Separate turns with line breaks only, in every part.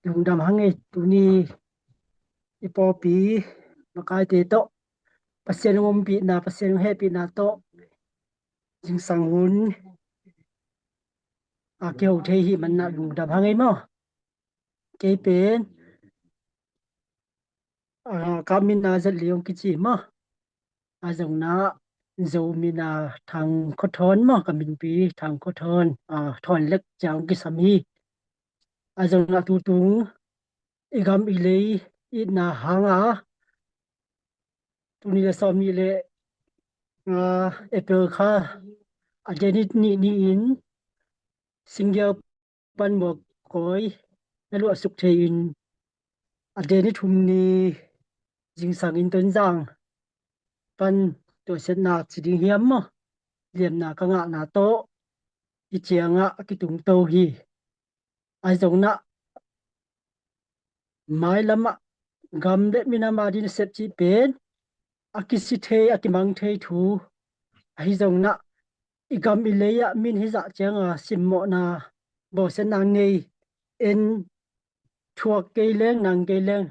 Yung damhangi tuni ipopi makai te to pasien ngompi na pasien happy na to jing sanghun akeu the hi man na lu damhangi mo ke pen kamin na zat liong kichi mo azong na zo mina thang khothon mo kamin pi thang khothon thon lek chang kisami azong na tutung igam ilei ina hanga tuni le somi le apple kha ajenit ni in single pan mo koi nalu asuk thein ajenit humni jingsang in ton jang pan to set na chiding hiam mo liam na ka nga na to ki chianga ki tung to hi ai jong na mai lama gam de mina ma din sep chi pen akisi the akimang the thu ai jong na igam ileya min hi za changa simmo na bo sen nang nei en thuak ke leng nang ke leng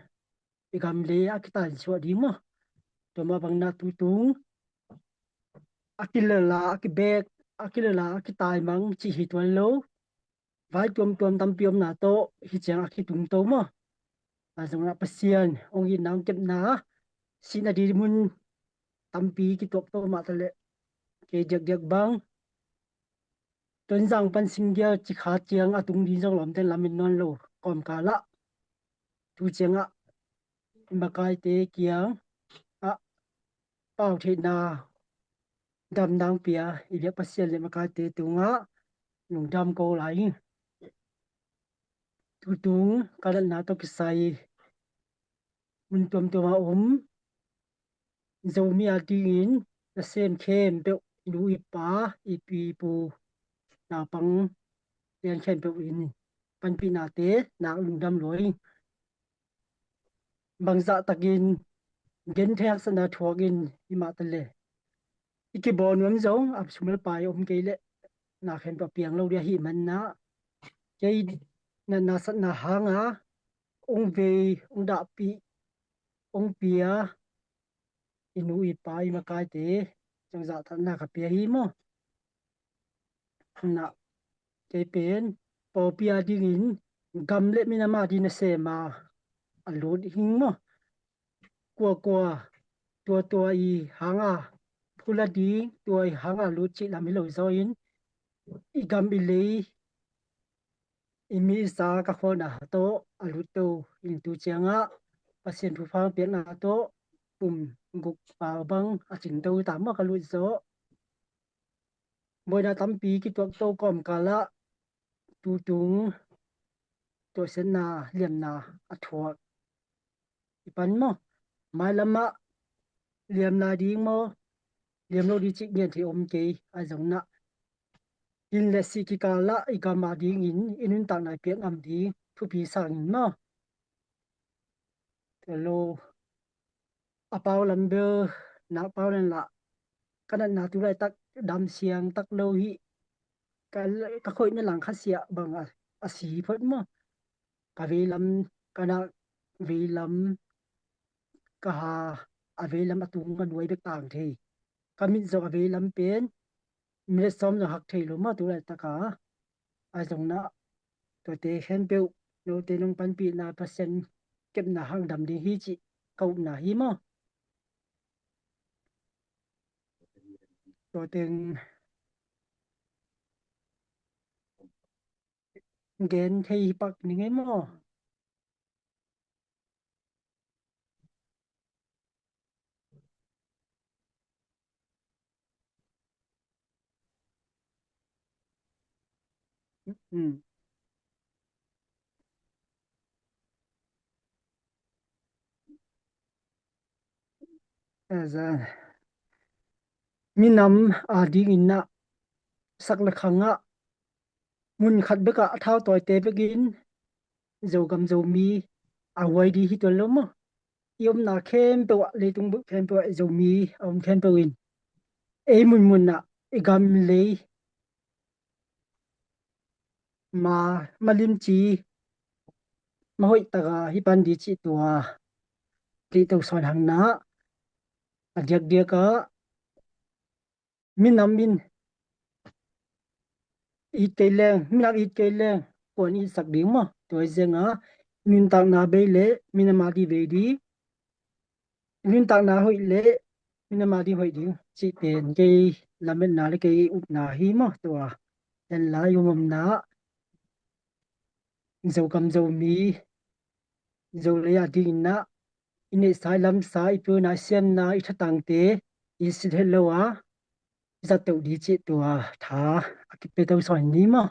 igam le akitan chwa di mo to ma bang na tu tung akilala akibek akilala akitai mang chi hi twan lo vai tuam tam piom na to hi chang akitung to mo azong na pasien ong yin nang kep na sina di mun tampi ki tok to ma tale ke jak bang ton jang pan singya chi kha chiang atung di jong lom ten lamin non lo kom kala tu chenga makai te kiang pau the na dam dang pia ile pasien le makai te tunga nung dam ko lai tu tung kalan na to kisai mun tom zomi atin na sem khem pe lu ipa ipi pu na pang len khem pe in pan pi na te na lung dam loi bangza takin gen thek sana thuagin ima tale ikibon wam zong ap sumel pai ke le na khem pa piang lo dia hi man na chei na sat na hanga ong ve ong da pi ong pia inu ipa ima kai te chang za than na ka pia hi mo na ke pen po pia ding in gam le mina ma din se ma alod hing mo kwa tua i hanga phula di tua i hanga lu chi la mi lo zo in i gam i le i mi sa ka khona to alu to in tu changa pasien thu fa pe na to pum guk pa bang a ching to ta ma ka lu zo moi na tampi ki tok to kom kala tu tung to sen na liam na a thua ipan mo mai lama liam na ding mo liam lo di chik ngen thi om ke a jong na in le si ki kala i ka ma ding in inun ta nai pek am di thu pi sang mo lo apaw lambe na paw len la kana na tu lai tak dam siang tak lo hi ka khoi na lang kha sia bang a si phot mo ka ve lam kana ve lam ka ha a ve lam atung ka nuai bek tang the kamin zo a ve lam pen mi som no hak thei lo ma tu lai taka a jong na to te hen pe no te nong pan pi na pasen kep na hang dam di hi chi kau na hi mo to teng gen thei pak ni nge mo as a minam a ding in na sak la khanga mun khat beka thau toy te begin zo gam zo mi a wai di hi to lo mo yom na khem pe wa le tung bu khem pe zo mi om khem pe win e mun na e gam le ma malim chi ma hoi taka hi pan di chi tua ti to son hang na adiak dia ka min nam min i teleng min i teleng ko ni sak ding ma to zenga min tak na be le min ma di be di min tak na hoi le min ma di hoi di chi ten ke lamen na le ke up na hi ma to en la yum na zo kam zo mi zo le ya di na ine sai lam sai pu na siam na I thatang te I sit hello a za to di chi to tha ki pe to son ni ma